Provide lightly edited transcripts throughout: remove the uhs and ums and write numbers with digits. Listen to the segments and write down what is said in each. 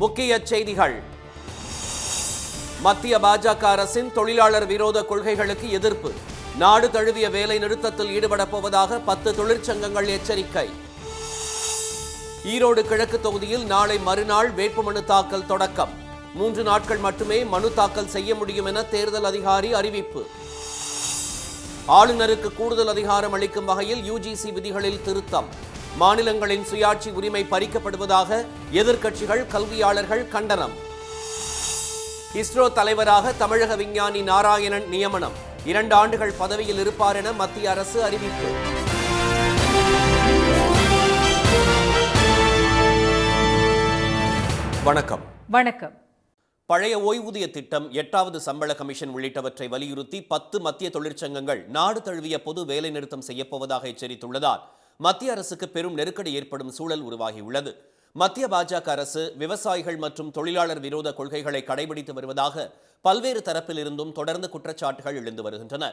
முக்கிய செய்திகள். மத்திய பாஜக அரசின் தொழிலாளர் விரோத கொள்கைகளுக்கு எதிர்ப்பு. நாடு தழுவிய வேலை நிறுத்தத்தில் ஈடுபடப் போவதாக 10 தொழிற்சங்கங்கள் எச்சரிக்கை. ஈரோடு கிழக்கு தொகுதியில் நாளை மறுநாள் வேட்புமனு தாக்கல் தொடக்கம். 3 நாட்கள் மட்டுமே மனு தாக்கல் செய்ய முடியும் என தேர்தல் அதிகாரி அறிவிப்பு. ஆளுநருக்கு கூடுதல் அதிகாரம் அளிக்கும் வகையில் UGC விதிகளில் திருத்தம். மாநிலங்களின் சுயாட்சி உரிமை பறிக்கப்படுவதாக எதிர்க்கட்சிகள், கல்வியாளர்கள் கண்டனம். இஸ்ரோ தலைவராக தமிழக விஞ்ஞானி நாராயணன் நியமனம். 2 ஆண்டுகள் பதவியில் இருப்பார் என மத்திய அரசு அறிவிப்பு. வணக்கம். வணக்கம். பழைய ஓய்வூதிய திட்டம், 8வது சம்பள கமிஷன் உள்ளிட்டவற்றை வலியுறுத்தி 10 மத்திய தொழிற்சங்கங்கள் நாடு தழுவிய பொது வேலைநிறுத்தம் செய்யப்போவதாக எச்சரித்துள்ளதால் மத்திய அரசுக்கு பெரும் நெருக்கடி ஏற்படும் சூழல் உருவாகியுள்ளது. மத்திய பாஜக அரசு விவசாயிகள் மற்றும் தொழிலாளர் விரோத கொள்கைகளை கடைபிடித்து வருவதாக பல்வேறு தரப்பில் இருந்தும் தொடர்ந்து குற்றச்சாட்டுகள் எழுந்து வருகின்றன.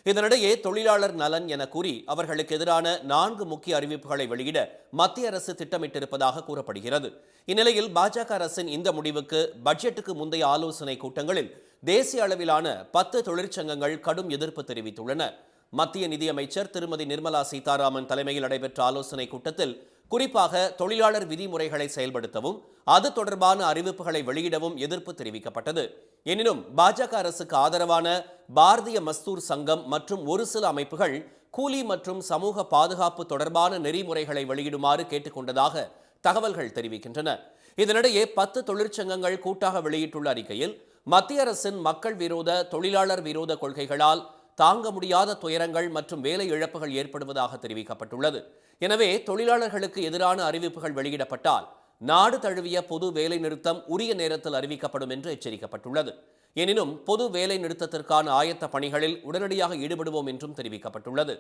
இதனிடையே தொழிலாளர் நலன் என கூறி அவர்களுக்கு எதிரான 4 முக்கிய அறிவிப்புகளை வெளியிட மத்திய அரசு திட்டமிட்டிருப்பதாக கூறப்படுகிறது. இந்நிலையில் பாஜக அரசின் இந்த முடிவுக்கு பட்ஜெட்டுக்கு முந்தைய ஆலோசனை கூட்டங்களில் தேசிய அளவிலான 10 தொழிற்சங்கங்கள் கடும் எதிர்ப்பு தெரிவித்துள்ளன. மத்திய நிதியமைச்சர் திருமதி நிர்மலா சீதாராமன் தலைமையில் நடைபெற்ற ஆலோசனை கூட்டத்தில் குறிப்பாக தொழிலாளர் விதிமுறைகளை செயல்படுத்தவும் அது தொடர்பான அறிவிப்புகளை வெளியிடவும் எதிர்ப்பு தெரிவிக்கப்பட்டது. எனினும் பாஜக அரசுக்கு ஆதரவான பாரதிய மஸ்தூர் சங்கம் மற்றும் ஒரு சில அமைப்புகள் கூலி மற்றும் சமூக பாதுகாப்பு தொடர்பான நெறிமுறைகளை வெளியிடுமாறு கேட்டுக்கொண்டதாக தகவல்கள் தெரிவிக்கின்றன. இதனிடையே 10 தொழிற்சங்கங்கள் கூட்டாக வெளியிட்டுள்ள அறிக்கையில் மத்திய அரசின் மக்கள் விரோத, தொழிலாளர் விரோத கொள்கைகளால் தாங்க முடியாத துயரங்கள் மற்றும் வேலை இழப்புகள் ஏற்படுவதாக தெரிவிக்கப்பட்டுள்ளது. எனவே தொழிலாளர்களுக்கு எதிரான அறிவிப்புகள் வெளியிடப்பட்டால் நாடு தழுவிய பொது வேலை நிறுத்தம் உரிய நேரத்தில் அறிவிக்கப்படும் என்று எச்சரிக்கப்பட்டுள்ளது. எனினும் பொது வேலை நிறுத்தத்திற்கான ஆயத்த பணிகளில் உடனடியாக ஈடுபடுவோம் என்றும் தெரிவிக்கப்பட்டுள்ளது.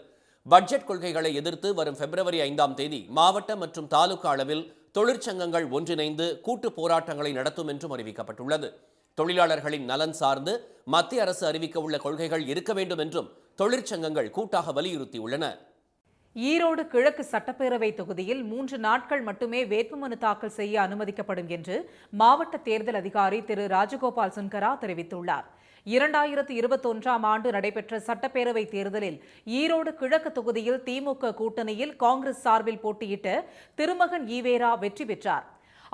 பட்ஜெட் கொள்கைகளை எதிர்த்து வரும் பிப்ரவரி 5ஆம் தேதி மாவட்ட மற்றும் தாலுகா அளவில் தொழிற்சங்கங்கள் ஒன்றிணைந்து கூட்டு போராட்டங்களை நடத்தும் என்றும் அறிவிக்கப்பட்டுள்ளது. தொழிலாளர்களின் நலன் சார்ந்து மத்திய அரசு அறிவிக்க உள்ள கொள்கைகள் இருக்க வேண்டும் என்றும் தொழிற்சங்கங்கள் கூட்டாக வலியுறுத்தியுள்ளன. ஈரோடு கிழக்கு சட்டப்பேரவை தொகுதியில் 3 நாட்கள் மட்டுமே வேட்புமனு தாக்கல் செய்ய அனுமதிக்கப்படும் என்று மாவட்ட தேர்தல் அதிகாரி திரு ராஜகோபால் சுன்கரா தெரிவித்துள்ளார். 2021ஆம் ஆண்டு நடைபெற்ற சட்டப்பேரவை தேர்தலில் ஈரோடு கிழக்கு தொகுதியில் திமுக கூட்டணியில் காங்கிரஸ் சார்பில் போட்டியிட்ட திருமகன் ஈவேரா வெற்றி பெற்றார்.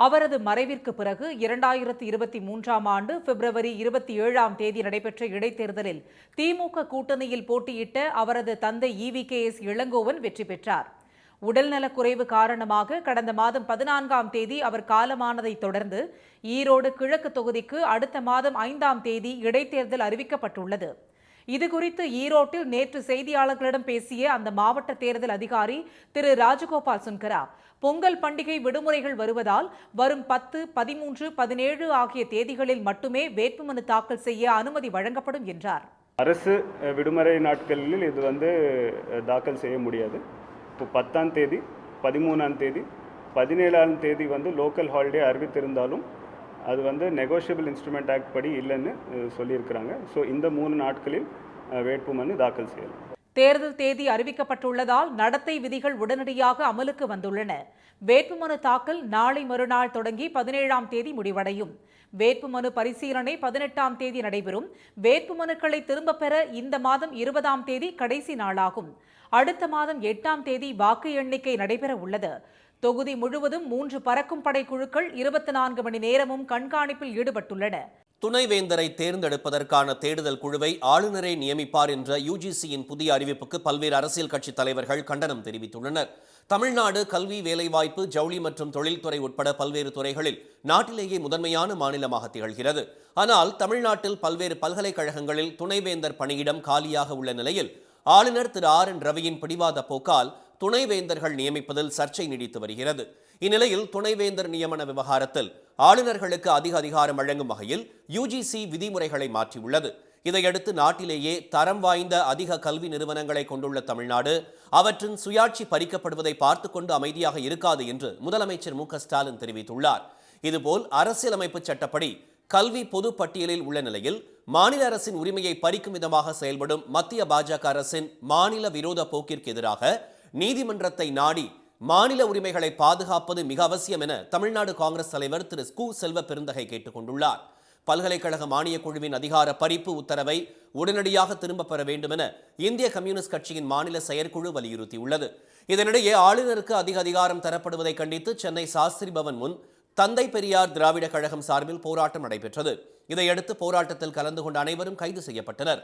அவரது மறைவிற்கு பிறகு 2023ஆம் ஆண்டு பிப்ரவரி 27ஆம் தேதி நடைபெற்ற இடைத்தேர்தலில் திமுக கூட்டணியில் போட்டியிட்ட அவரது தந்தை EVKS இளங்கோவன் வெற்றி பெற்றார். உடல்நலக்குறைவு காரணமாக கடந்த மாதம் 14ஆம் தேதி அவர் காலமானதை தொடர்ந்து ஈரோடு கிழக்கு தொகுதிக்கு அடுத்த மாதம் 5ஆம் தேதி இடைத்தேர்தல் அறிவிக்கப்பட்டுள்ளது. இதுகுறித்து ஈரோட்டில் நேற்று செய்தியாளர்களிடம் பேசிய அந்த மாவட்ட தேர்தல் அதிகாரி திரு ராஜகோபால் சுன்கரா, பொங்கல் பண்டிகை விடுமுறைகள் வருவதால் வரும் 10, 13, 17 ஆகிய தேதிகளில் மட்டுமே வேட்புமனு தாக்கல் செய்ய அனுமதி வழங்கப்படும் என்றார். அரசு விடுமுறை நாட்களில் இது தாக்கல் செய்ய முடியாது. இப்போ 10ஆம் தேதி, 13ஆம் தேதி, 17ஆம் தேதி லோக்கல் ஹாலிடே அறிவித்திருந்தாலும் அது நெகோஷியபிள் இன்ஸ்ட்ருமெண்ட் ஆக்ட் படி இல்லைன்னு சொல்லியிருக்கிறாங்க. ஸோ இந்த 3 நாட்களில் வேட்புமனு தாக்கல் செய்யலாம். தேர்தல் தேதி அறிவிக்கப்பட்டுள்ளதால் நடத்தை விதிகள் உடனடியாக அமலுக்கு வந்துள்ளன. வேட்புமனு தாக்கல் நாளை மறுநாள் தொடங்கி 17ஆம் தேதி முடிவடையும். வேட்புமனு பரிசீலனை 18ஆம் தேதி நடைபெறும். வேட்புமனுக்களை திரும்பப் பெற இந்த மாதம் 20ஆம் தேதி கடைசி நாளாகும். அடுத்த மாதம் 8ஆம் தேதி வாக்கு எண்ணிக்கை நடைபெற உள்ளது. தொகுதி முழுவதும் 3 பறக்கும் படை குழுக்கள் 24 மணி நேரமும் கண்காணிப்பில் ஈடுபட்டுள்ளன. துணைவேந்தரை தேர்ந்தெடுப்பதற்கான தேடுதல் குழுவை ஆளுநரை நியமிப்பார் என்ற UGCயின் புதிய அறிவிப்புக்கு பல்வேறு அரசியல் கட்சி தலைவர்கள் கண்டனம் தெரிவித்துள்ளனர். தமிழ்நாடு கல்வி, வேலைவாய்ப்பு, ஜவுளி மற்றும் தொழில்துறை உட்பட பல்வேறு துறைகளில் நாட்டிலேயே முதன்மையான மாநிலமாக திகழ்கிறது. ஆனால் தமிழ்நாட்டில் பல்வேறு பல்கலைக்கழகங்களில் துணைவேந்தர் பணியிடம் காலியாக உள்ள நிலையில் ஆளுநர் திரு RN ரவியின் பிடிவாத போக்கால் துணைவேந்தர்கள் நியமிப்பதில் சர்ச்சை நீடித்து வருகிறது. இந்நிலையில் துணைவேந்தர் நியமன விவகாரத்தில் ஆளுநர்களுக்கு அதிக அதிகாரம் வழங்கும் வகையில் UGC விதிமுறைகளை மாற்றியுள்ளது. இதையடுத்து நாட்டிலேயே தரம் வாய்ந்த அதிக கல்வி நிறுவனங்களை கொண்டுள்ள தமிழ்நாடு அவற்றின் சுயாட்சி பறிக்கப்படுவதை பார்த்துக்கொண்டு அமைதியாக இருக்காது என்று முதலமைச்சர் மு.க.ஸ்டாலின் தெரிவித்துள்ளார். இதுபோல் அரசியலமைப்பு சட்டப்படி கல்வி பொது பட்டியலில் உள்ள நிலையில் மாநில அரசின் உரிமையை பறிக்கும் விதமாக செயல்படும் மத்திய பாஜக அரசின் மாநில விரோத போக்கிற்கு எதிராக நீதிமன்றத்தை நாடி மாநில உரிமைகளை பாதுகாப்பது மிக அவசியம் என தமிழ்நாடு காங்கிரஸ் தலைவர் திரு கு செல்வ பெருந்தகை கேட்டுக் கொண்டுள்ளார். பல்கலைக்கழக மானியக் குழுவின் அதிகார பறிப்பு உத்தரவை உடனடியாக திரும்பப் பெற வேண்டும் என இந்திய கம்யூனிஸ்ட் கட்சியின் மாநில செயற்குழு வலியுறுத்தியுள்ளது. இதனிடையே ஆளுநருக்கு அதிக அதிகாரம் தரப்படுவதை கண்டித்து சென்னை சாஸ்திரி பவன் முன் தந்தை பெரியார் திராவிட கழகம் சார்பில் போராட்டம் நடைபெற்றது. இதையடுத்து போராட்டத்தில் கலந்து கொண்ட அனைவரும் கைது செய்யப்பட்டனர்.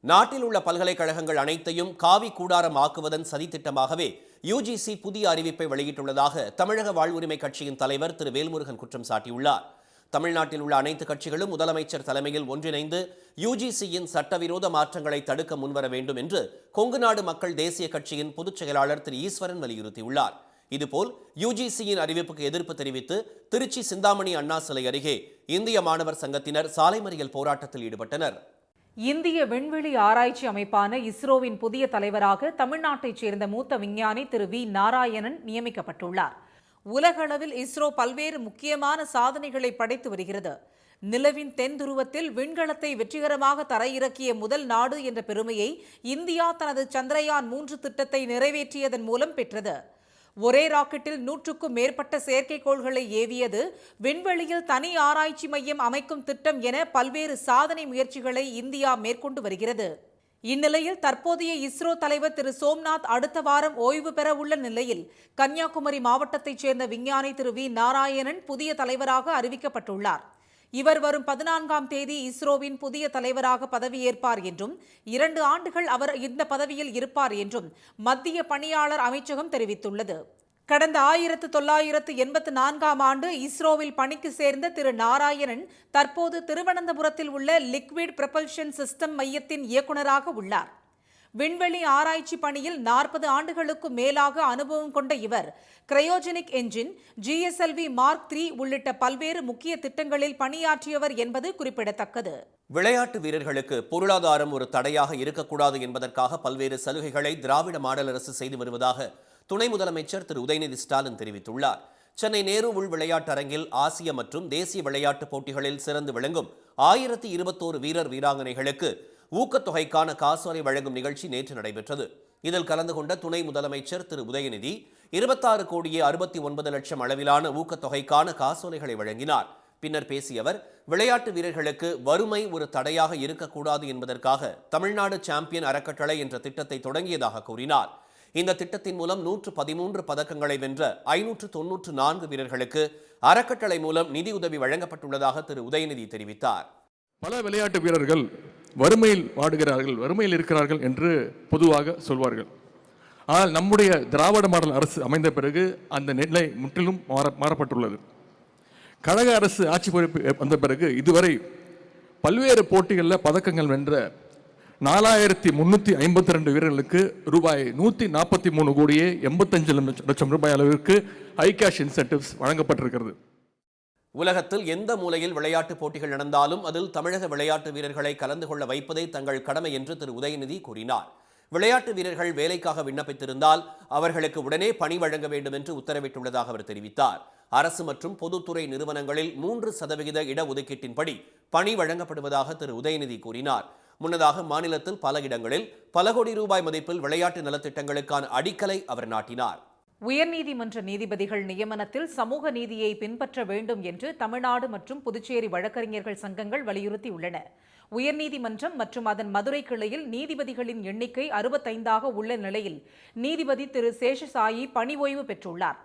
நாட்டில் உள்ள பல்கலைக்கழகங்கள் அனைத்தையும் காவி கூடாரம் ஆக்குவதன் சதித்திட்டமாகவே யுஜிசி புதிய அறிவிப்பை வெளியிட்டுள்ளதாக தமிழக வாழ்வுரிமை கட்சியின் தலைவர் திரு வேல்முருகன் குற்றம் சாட்டியுள்ளார். தமிழ்நாட்டில் உள்ள அனைத்து கட்சிகளும் முதலமைச்சர் தலைமையில் ஒன்றிணைந்து யுஜிசியின் சட்டவிரோத மாற்றங்களை தடுக்க முன்வர வேண்டும் என்று கொங்குநாடு மக்கள் தேசிய கட்சியின் பொதுச் செயலாளர் திரு ஈஸ்வரன் வலியுறுத்தியுள்ளார். இதுபோல் யுஜிசியின் அறிவிப்புக்கு எதிர்ப்பு தெரிவித்து திருச்சி சிந்தாமணி அண்ணா சிலை அருகே இந்திய மாணவர் சங்கத்தினர் சாலை மறியல் போராட்டத்தில் ஈடுபட்டனர். இந்திய விண்வெளி ஆராய்ச்சி அமைப்பான இஸ்ரோவின் புதிய தலைவராக தமிழ்நாட்டைச் சேர்ந்த மூத்த விஞ்ஞானி திரு வி நாராயணன் நியமிக்கப்பட்டுள்ளார். உலகளவில் இஸ்ரோ பல்வேறு முக்கியமான சாதனைகளை படைத்து வருகிறது. நிலவின் தென் துருவத்தில் விண்கலத்தை வெற்றிகரமாக தரையிறக்கிய முதல் நாடு என்ற பெருமையை இந்தியா தனது சந்திரயான் 3 திட்டத்தை நிறைவேற்றியதன் மூலம் பெற்றது. ஒரே ராக்கெட்டில் 100க்கும் மேற்பட்ட செயற்கைக்கோள்களை ஏவியது, விண்வெளியில் தனி ஆராய்ச்சி மையம் அமைக்கும் திட்டம் என பல்வேறு சாதனை முயற்சிகளை இந்தியா மேற்கொண்டு வருகிறது. இந்நிலையில் தற்போதைய இஸ்ரோ தலைவர் திரு சோம்நாத் அடுத்த வாரம் ஓய்வு பெற உள்ள நிலையில் கன்னியாகுமரி மாவட்டத்தைச் சேர்ந்த விஞ்ஞானி திரு வி நாராயணன் புதிய தலைவராக அறிவிக்கப்பட்டுள்ளார். இவர் வரும் 14ஆம் தேதி இஸ்ரோவின் புதிய தலைவராக பதவியேற்பார் என்றும் 2 ஆண்டுகள் அவர் இந்த பதவியில் இருப்பார் என்றும் மத்திய பணியாளர் அமைச்சகம் தெரிவித்துள்ளது. கடந்த 1984ஆம் ஆண்டு இஸ்ரோவில் பணிக்கு சேர்ந்த திரு நாராயணன் தற்போது திருவனந்தபுரத்தில் உள்ள லிக்விட் ப்ரொபல்ஷன் சிஸ்டம் மையத்தின் இயக்குநராக உள்ளார். விண்வெளி ஆராய்ச்சி பணியில் 40 ஆண்டுகளுக்கு மேலாக அனுபவம் கொண்ட இவர் கிரையோஜெனிக் என்ஜின், GSLV Mark 3 உள்ளிட்ட பல்வேறு முக்கிய திட்டங்களில் பணியாற்றியவர் என்பது குறிப்பிடத்தக்கது. விளையாட்டு வீரர்களுக்கு பொருளாதாரம் ஒரு தடையாக இருக்கக்கூடாது என்பதற்காக பல்வேறு சலுகைகளை திராவிட மாடல் அரசு செய்து வருவதாக துணை முதலமைச்சர் திரு உதயநிதி ஸ்டாலின் தெரிவித்துள்ளார். சென்னை நேரு உள் விளையாட்டு அரங்கில் ஆசிய மற்றும் தேசிய விளையாட்டுப் போட்டிகளில் சிறந்து விளங்கும் 1021 வீரர் வீராங்கனைகளுக்கு ஊக்கத்தொகைக்கான காசோலை வழங்கும் நிகழ்ச்சி நேற்று நடைபெற்றது. இதில் கலந்து கொண்ட துணை முதலமைச்சர் திரு உதயநிதி 26 கோடியே 69 லட்சம் அளவிலான ஊக்கத்தொகைக்கான காசோலைகளை வழங்கினார். பின்னர் பேசிய அவர், விளையாட்டு வீரர்களுக்கு வறுமை ஒரு தடையாக இருக்கக்கூடாது என்பதற்காக தமிழ்நாடு சாம்பியன் அறக்கட்டளை என்ற திட்டத்தை தொடங்கியதாக கூறினார். இந்த திட்டத்தின் மூலம் 113 பதக்கங்களை வென்ற 594 வீரர்களுக்கு அறக்கட்டளை மூலம் நிதியுதவி வழங்கப்பட்டுள்ளதாக திரு உதயநிதி தெரிவித்தார். பல விளையாட்டு வீரர்கள் வறுமையில் வாடுகிறார்கள், வறுமையில் இருக்கிறார்கள் என்று பொதுவாக சொல்வார்கள். ஆனால் நம்முடைய திராவிட மாடல் அரசு அமைந்த பிறகு அந்த நிலை முற்றிலும் மாறப்பட்டுள்ளது. கழக அரசு ஆட்சி பொறுப்பு வந்த பிறகு இதுவரை பல்வேறு போட்டிகளில் பதக்கங்கள் வென்ற 4352 வீரர்களுக்கு ரூபாய் 143 கோடியே 85 லட்சம் ரூபாய் அளவிற்கு ஹை கேஷ் இன்சென்டிவ்ஸ் வழங்கப்பட்டிருக்கிறது. உலகத்தில் எந்த மூலையில் விளையாட்டுப் போட்டிகள் நடந்தாலும் அதில் தமிழக விளையாட்டு வீரர்களை கலந்து கொள்ள வைப்பதே தங்கள் கடமை என்று திரு உதயநிதி கூறினார். விளையாட்டு வீரர்கள் வேலைக்காக விண்ணப்பித்திருந்தால் அவர்களுக்கு உடனே பணி வழங்க வேண்டும் என்று உத்தரவிட்டுள்ளதாக அவர் தெரிவித்தார். அரசு மற்றும் பொதுத்துறை நிறுவனங்களில் 3% இடஒதுக்கீட்டின்படி பணி வழங்கப்படுவதாக திரு உதயநிதி கூறினார். முன்னதாக மாநிலத்தில் பல இடங்களில் பல கோடி ரூபாய் மதிப்பில் விளையாட்டு நலத்திட்டங்களுக்கான அடிக்கலை அவர் நாட்டினார். உயர்நீதிமன்ற நீதிபதிகள் நியமனத்தில் சமூக நீதியை பின்பற்ற வேண்டும் என்று தமிழ்நாடு மற்றும் புதுச்சேரி வழக்கறிஞர்கள் சங்கங்கள் வலியுறுத்தியுள்ளன. உயர்நீதிமன்றம் மற்றும் அதன் மதுரை கிளையில் நீதிபதிகளின் எண்ணிக்கை 65ஆக உள்ள நிலையில் நீதிபதி திரு சேஷசாயி பணி ஓய்வு பெற்றுள்ளார்.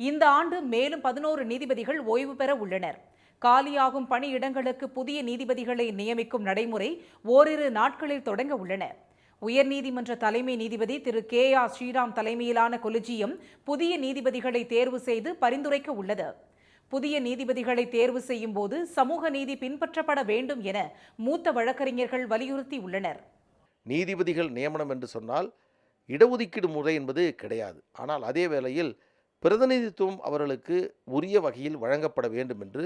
இந்த ஆண்டு மேலும் 11 நீதிபதிகள் ஓய்வு பெற உள்ளனர். காலியாகும் பணியிடங்களுக்கு புதிய நீதிபதிகளை நியமிக்கும் நடைமுறை ஓரிரு நாட்களில் தொடங்க உள்ளன. உயர்நீதிமன்ற தலைமை நீதிபதி திரு KR ஸ்ரீராம் தலைமையிலான கொலிஜியம் புதிய நீதிபதிகளை தேர்வு செய்து பரிந்துரைக்க உள்ளது. புதிய நீதிபதிகளை தேர்வு செய்யும் போது சமூக நீதி பின்பற்றப்பட வேண்டும் என மூத்த வழக்கறிஞர்கள் வலியுறுத்தியுள்ளனர். நீதிபதிகள் நியமனம் என்று சொன்னால் இடஒதுக்கீடு முறை என்பது கிடையாது. ஆனால் அதே வேளையில் பிரதிநிதித்துவம் அவர்களுக்கு உரிய வகையில் வழங்கப்பட வேண்டும் என்று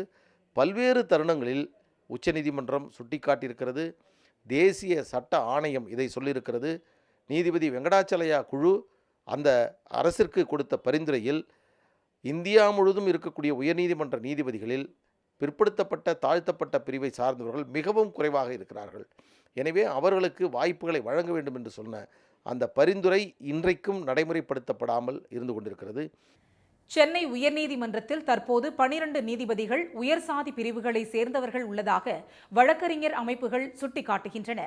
பல்வேறு தருணங்களில் உச்சநீதிமன்றம் சுட்டிக்காட்டியிருக்கிறது. தேசிய சட்ட ஆணையம் இதை சொல்லியிருக்கிறது. நீதிபதி வெங்கடாச்சலயா குழு அந்த அரசிற்கு கொடுத்த பரிந்துரையில் இந்தியா முழுவதும் இருக்கக்கூடிய உயர்நீதிமன்ற நீதிபதிகளில் பிற்படுத்தப்பட்ட தாழ்த்தப்பட்ட பிரிவை சார்ந்தவர்கள் மிகவும் குறைவாக இருக்கிறார்கள். எனவே அவர்களுக்கு வாய்ப்புகளை வழங்க வேண்டும் என்று சொன்ன அந்த பரிந்துரை இன்றைக்கும் நடைமுறைப்படுத்தப்படாமல் இருந்து கொண்டிருக்கிறது. சென்னை உயர்நீதிமன்றத்தில் தற்போது 12 நீதிபதிகள் உயர்சாதி பிரிவுகளை சேர்ந்தவர்கள் உள்ளதாக வழக்கறிஞர் அமைப்புகள் சுட்டிக்காட்டுகின்றன.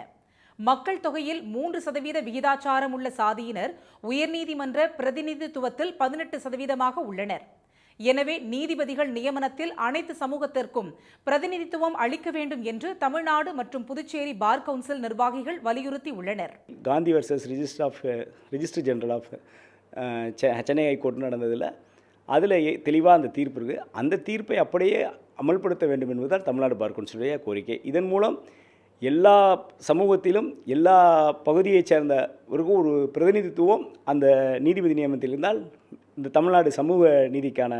மக்கள் தொகையில் 3% விகிதாச்சாரம் உள்ள சாதியினர் உயர்நீதிமன்ற பிரதிநிதித்துவத்தில் 18% உள்ளனர். எனவே நீதிபதிகள் நியமனத்தில் அனைத்து சமூகத்திற்கும் பிரதிநிதித்துவம் அளிக்க வேண்டும் என்று தமிழ்நாடு மற்றும் புதுச்சேரி பார் கவுன்சில் நிர்வாகிகள் வலியுறுத்தி உள்ளனர். Gandhi versus registrar general of Chennai high court நடந்ததில் அதில் தெளிவாக அந்த தீர்ப்பு இருக்குது. அந்த தீர்ப்பை அப்படியே அமல்படுத்த வேண்டும் என்பதுதான் தமிழ்நாடு பார் கவுன்சிலுடைய கோரிக்கை. இதன் மூலம் எல்லா சமூகத்திலும் எல்லா பகுதியைச் சேர்ந்தவருக்கும் ஒரு பிரதிநிதித்துவம் அந்த நீதிபதி நியமனத்தில் இருந்தால் இந்த தமிழ்நாடு சமூக நீதிக்கான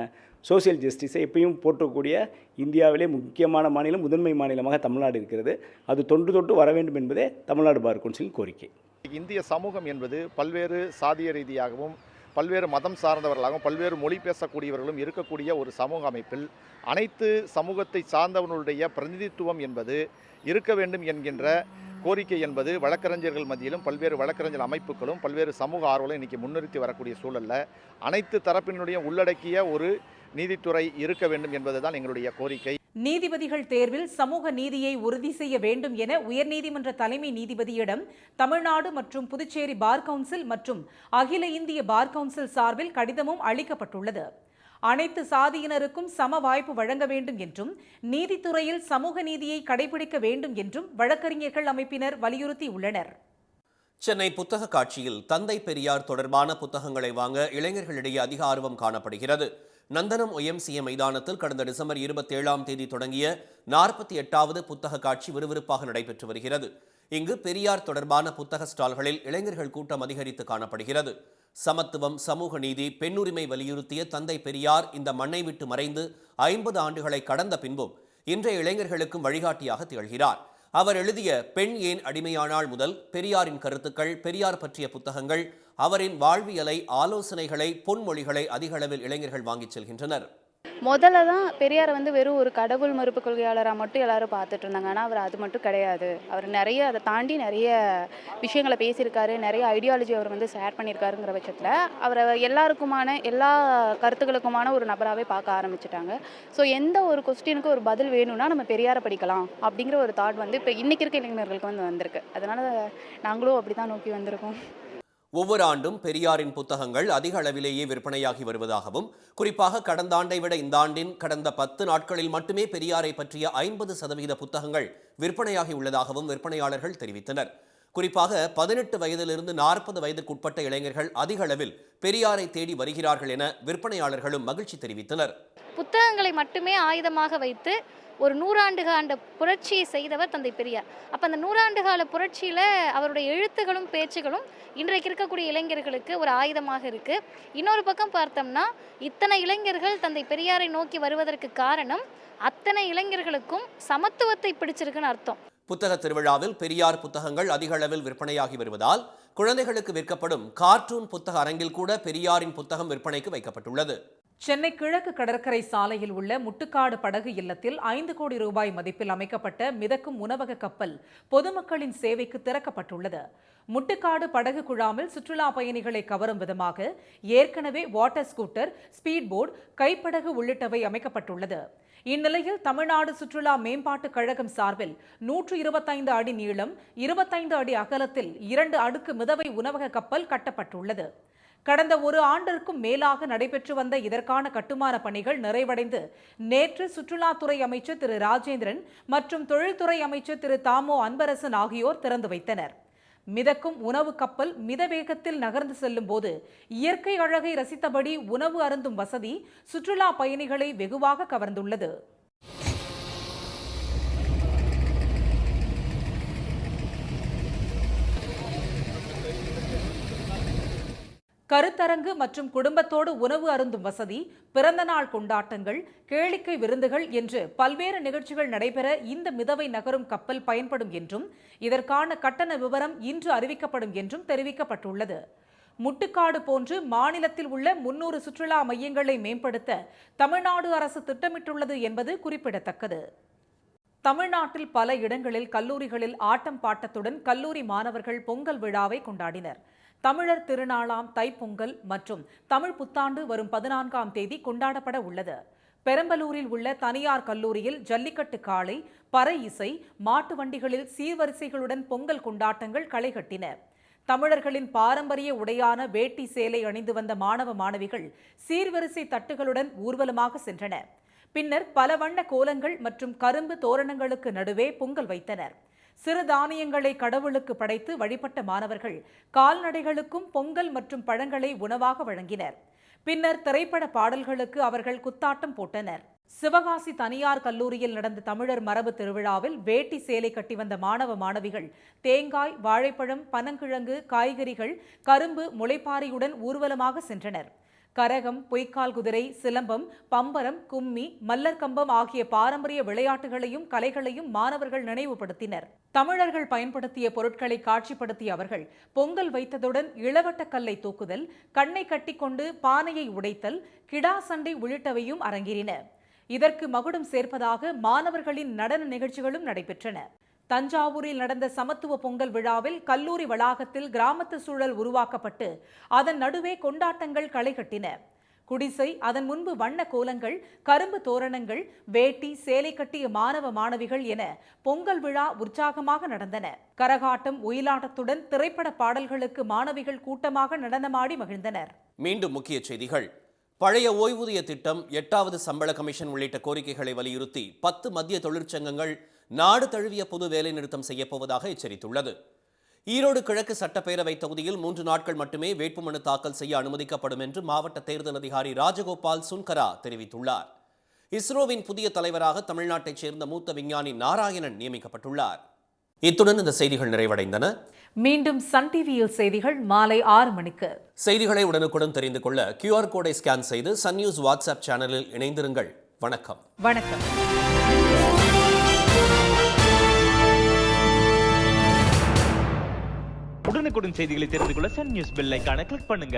சோசியல் ஜஸ்டிஸை எப்பயும் போற்றக்கூடிய இந்தியாவிலே முக்கியமான மாநிலம், முதன்மை மாநிலமாக தமிழ்நாடு இருக்கிறது. அது தொன்று தொட்டு வர வேண்டும் என்பதே தமிழ்நாடு பார் கவுன்சிலின் கோரிக்கை. இந்திய சமூகம் என்பது பல்வேறு சாதிய ரீதியாகவும் பல்வேறு மதம் சார்ந்தவர்களாகவும் பல்வேறு மொழி பேசக்கூடியவர்களும் இருக்கக்கூடிய ஒரு சமூக அமைப்பில் அனைத்து சமூகத்தை சார்ந்தவர்களுடைய பிரதிநிதித்துவம் என்பது இருக்க வேண்டும் என்கின்ற கோரிக்கை என்பது வழக்கறிஞர்கள் மத்தியிலும் பல்வேறு வழக்கறிஞர் அமைப்புகளும் பல்வேறு சமூக ஆர்வலும் இன்றைக்கி முன்னிறுத்தி வரக்கூடிய சூழலில் அனைத்து தரப்பினுடைய உள்ளடக்கிய ஒரு நீதித்துறை இருக்க வேண்டும் என்பதுதான் எங்களுடைய கோரிக்கை. நீதிபதிகள் தேர்வில் சமூக நீதியை உறுதி செய்ய வேண்டும் என உயர்நீதிமன்ற தலைமை நீதிபதியிடம் தமிழ்நாடு மற்றும் புதுச்சேரி பார் கவுன்சில் மற்றும் அகில இந்திய பார் கவுன்சில் சார்பில் கடிதமும் அளிக்கப்பட்டுள்ளது. அனைத்து சாதியினருக்கும் சம வாய்ப்பு வழங்க வேண்டும் என்றும் நீதித்துறையில் சமூக நீதியை கடைபிடிக்க வேண்டும் என்றும் வழக்கறிஞர்கள் அமைப்பினர் வலியுறுத்தியுள்ளனர். சென்னை புத்தக காட்சியில் தந்தை பெரியார் தொடர்பான புத்தகங்களை வாங்க இளைஞர்களிடையே அதிக ஆர்வம் காணப்படுகிறது. நந்தனம் OMCA மைதானத்தில் கடந்த டிசம்பர் 27ஆம் தேதி தொடங்கிய 48வது புத்தக காட்சி விறுவிறுப்பாக நடைபெற்று வருகிறது. இங்கு பெரியார் தொடர்பான புத்தக ஸ்டால்களில் இளைஞர்கள் கூட்டம் அதிகரித்து காணப்படுகிறது. சமத்துவம், சமூக நீதி, பெண்ணுரிமை வலியுறுத்திய தந்தை பெரியார் இந்த மண்ணை விட்டு மறைந்து 50 ஆண்டுகளை கடந்த பின்பும் இன்றைய இளைஞர்களுக்கும் வழிகாட்டியாக திகழ்கிறார். அவர் எழுதிய பெண் ஏன் அடிமையானாள் முதல் பெரியாரின் கருத்துக்கள், பெரியார் பற்றிய புத்தகங்கள், அவரின் வாழ்வியலை, ஆலோசனைகளை, பொன்மொழிகளை அதிக அளவில் இளைஞர்கள் வாங்கிச் செல்கின்றனர். முதல்ல தான் பெரியாரை வந்து வெறும் ஒரு கடவுள் மறுப்பு கொள்கையாளராக மட்டும் எல்லாரும் பார்த்துட்டு இருந்தாங்க. ஆனால் அவர் அது மட்டும் கிடையாது. அவர் நிறைய அதை தாண்டி நிறைய விஷயங்களை பேசியிருக்காரு, நிறைய ஐடியாலஜி அவர் வந்து ஷேர் பண்ணியிருக்காருங்கிற பட்சத்தில் அவரை எல்லாருக்குமான எல்லா கருத்துக்களுக்குமான ஒரு நபராகவே பார்க்க ஆரம்பிச்சிட்டாங்க. ஸோ எந்த ஒரு கொஸ்டினுக்கு ஒரு பதில் வேணும்னா நம்ம பெரியாரை படிக்கலாம் அப்படிங்கிற ஒரு தாட் வந்து இப்போ இன்றைக்கி இருக்க இளைஞர்களுக்கு வந்து வந்திருக்கு. அதனால் நாங்களும் அப்படி தான் நோக்கி வந்திருக்கோம். ஒவ்வொரு ஆண்டும் பெரியாரின் புத்தகங்கள் அதிக அளவிலேயே விற்பனையாகி வருவதாகவும், குறிப்பாக கடந்த ஆண்டை விட இந்த ஆண்டின் கடந்த 10 நாட்களில் மட்டுமே பெரியாரை பற்றிய 50% புத்தகங்கள் விற்பனையாகி உள்ளதாகவும் விற்பனையாளர்கள் தெரிவித்தனர். குறிப்பாக 18 வயதிலிருந்து 40 வயதுக்குட்பட்ட இளைஞர்கள் அதிக அளவில் பெரியாரை தேடி வருகிறார்கள் என விற்பனையாளர்களும் மகிழ்ச்சி தெரிவித்தனர். புத்தகங்களை மட்டுமே ஆயுதமாக வைத்து ஒரு 100 ஆண்டு புரட்சியை செய்தவர் தந்தை பெரியார். அப்போ அந்த 100 கால புரட்சியில் அவருடைய எழுத்துகளும் பேச்சுகளும் இன்றைக்கு இருக்கக்கூடிய இளைஞர்களுக்கு ஒரு ஆயுதமாக இருக்குது. இன்னொரு பக்கம் பார்த்தோம்னா இத்தனை இளைஞர்கள் தந்தை பெரியாரை நோக்கி வருவதற்கு காரணம் அத்தனை இளைஞர்களுக்கும் சமத்துவத்தை பிடிச்சிருக்குன்னு அர்த்தம். புத்தக திருவிழாவில் பெரியார் புத்தகங்கள் அதிக அளவில் விற்பனையாகி வருவதால் குழந்தைகளுக்கு விற்கப்படும் கார்ட்டூன் புத்தக அரங்கில் கூட பெரியாரின் புத்தகம் விற்பனைக்கு வைக்கப்பட்டுள்ளது. சென்னை கிழக்கு கடற்கரை சாலையில் உள்ள முட்டுக்காடு படகு இல்லத்தில் 5 கோடி ரூபாய் மதிப்பில் அமைக்கப்பட்ட மிதக்கும் உணவக கப்பல் பொதுமக்களின் சேவைக்கு திறக்கப்பட்டுள்ளது. முட்டுக்காடு படகு குழாமில் சுற்றுலா பயணிகளை கவரும் விதமாக ஏற்கனவே வாட்டர் ஸ்கூட்டர், ஸ்பீட் போர்டு, கைப்படகு உள்ளிட்டவை அமைக்கப்பட்டுள்ளது. இந்நிலையில் தமிழ்நாடு சுற்றுலா மேம்பாட்டு கழகம் சார்பில் 125 அடி நீளம், 25 அடி அகலத்தில் 2 அடுக்கு மிதவை உணவக கப்பல் கட்டப்பட்டுள்ளது. கடந்த ஒரு ஆண்டிற்கும் மேலாக நடைபெற்று வந்த இதற்கான கட்டுமான பணிகள் நிறைவடைந்து நேற்று சுற்றுலாத்துறை அமைச்சர் திரு ராஜேந்திரன் மற்றும் தொழில்துறை அமைச்சர் திரு தாமோ அன்பரசன் ஆகியோர் திறந்து வைத்தனர். மிதக்கும் உணவு கப்பல் மித வேகத்தில் நகர்ந்து செல்லும் போது இயற்கை அழகை ரசித்தபடி உணவு அருந்தும் வசதி சுற்றுலா பயணிகளை வெகுவாக கவர்ந்துள்ளது. கருத்தரங்கு மற்றும் குடும்பத்தோடு உணவு அருந்தும் வசதி, பிறந்தநாள் கொண்டாட்டங்கள், கேளிக்கை விருந்துகள் என்று பல்வேறு நிகழ்ச்சிகள் நடைபெற இந்த மிதவை நகரும் கப்பல் பயன்படும் என்றும் இதற்கான கட்டண விவரம் இன்று அறிவிக்கப்படும் என்றும் தெரிவிக்கப்பட்டுள்ளது. முட்டுக்காடு போன்று மாநிலத்தில் உள்ள 300 சுற்றுலா மையங்களை மேம்படுத்த தமிழ்நாடு அரசு திட்டமிட்டுள்ளது என்பது குறிப்பிடத்தக்கது. தமிழ்நாட்டில் பல இடங்களில் கல்லூரிகளில் ஆட்டம் பாட்டத்துடன் கல்லூரி மாணவர்கள் பொங்கல் விழாவை கொண்டாடினர். தமிழர் திருநாளாம் தைப்பொங்கல் மற்றும் தமிழ் புத்தாண்டு வரும் 14ஆம் தேதி கொண்டாடப்பட உள்ளது. பெரம்பலூரில் உள்ள தனியார் கல்லூரியில் ஜல்லிக்கட்டு காளை, பறை இசை, மாட்டு வண்டிகளில் சீர்வரிசைகளுடன் பொங்கல் கொண்டாட்டங்கள் களைகட்டின. தமிழர்களின் பாரம்பரிய உடையான வேட்டி சேலை அணிந்து வந்த மாணவ மாணவிகள் சீர்வரிசை தட்டுகளுடன் ஊர்வலமாக சென்றனர். பின்னர் பல வண்ண கோலங்கள் மற்றும் கரும்பு தோரணங்களுக்கு நடுவே பொங்கல் வைத்தனர். சிறுதானியங்களை கடவுளுக்கு படைத்து வழிபட்ட மாணவர்கள் கால்நடைகளுக்கும் பொங்கல் மற்றும் பழங்களை உணவாக வழங்கினர். பின்னர் திரைப்பட பாடல்களுக்கு அவர்கள் குத்தாட்டம் போட்டனர். சிவகாசி தனியார் கல்லூரியில் நடந்த தமிழர் மரபு திருவிழாவில் வேட்டி சேலை கட்டி வந்த மாணவ மாணவிகள் தேங்காய், வாழைப்பழம், பனங்கிழங்கு, காய்கறிகள், கரும்பு, முளைப்பாரியுடன் ஊர்வலமாக சென்றனர். கரகம், பொய்க்கால் குதிரை, சிலம்பம், பம்பரம், கும்மி, மல்லர் கம்பம் ஆகிய பாரம்பரிய விளையாட்டுகளையும் கலைகளையும் மாணவர்கள் நினைவுபடுத்தினர். தமிழர்கள் பயன்படுத்திய பொருட்களை காட்சிப்படுத்திய அவர்கள் பொங்கல் வைத்ததுடன் இளவட்ட கல்லை தூக்குதல், கண்ணை கட்டிக்கொண்டு பானையை உடைத்தல், கிடா சண்டை உள்ளிட்டவையும் அரங்கேறின. இதற்கு மகுடம் சேர்ப்பதாக மாணவர்களின் நடன நிகழ்ச்சிகளும் நடைபெற்றன. தஞ்சாவூரில் நடந்த சமத்துவ பொங்கல் விழாவில் கல்லூரி வளாகத்தில் கிராமத்து சூழல் உருவாக்கப்பட்டு அதன் நடுவே கொண்டாட்டங்கள் களைகட்டின. குடிசை, அதன் முன்பு வண்ண கோலங்கள், கரும்பு தோரணங்கள், வேட்டி சேலை கட்டிய மாணவ மாணவிகள் என பொங்கல் விழா உற்சாகமாக நடந்தன. கரகாட்டம், ஒயிலாட்டத்துடன் திரைப்பட பாடல்களுக்கு மாணவிகள் கூட்டமாக நடனமாடி மகிழ்ந்தனர். மீண்டும் முக்கிய செய்திகள். பழைய ஓய்வூதிய திட்டம், 8வது சம்பள கமிஷன் உள்ளிட்ட கோரிக்கைகளை வலியுறுத்தி 10 மத்திய தொழிற்சங்கங்கள் நாடு தழுவிய பொது வேலைநிறுத்தம் செய்யப்போவதாக எச்சரித்துள்ளது. ஈரோடு கிழக்கு சட்டப்பேரவை தொகுதியில் 3 நாட்கள் மட்டுமே வேட்புமனு தாக்கல் செய்ய அனுமதிக்கப்படும் என்று மாவட்ட தேர்தல் அதிகாரி ராஜகோபால் சுன்கரா தெரிவித்துள்ளார். இஸ்ரோவின் புதிய தலைவராக தமிழ்நாட்டைச் சேர்ந்த மூத்த விஞ்ஞானி நாராயணன் நியமிக்கப்பட்டுள்ளார். இத்துடன் இந்த செய்திகள் நிறைவடைந்தன. மீண்டும் சன் டிவியில் செய்திகள் மாலை 6 மணிக்கு. செய்திகளை உடனுக்குடன் தெரிந்து கொள்ள QR கோடை ஸ்கேன் செய்து சன் நியூஸ் வாட்ஸ்அப் சேனலில் இணைந்திருங்கள். வணக்கம். வணக்கம். உடனுக்குடன் செய்திகளை தெரிந்து கொள்ள சன் நியூஸ் பெல் ஐகானை கிளிக் பண்ணுங்க.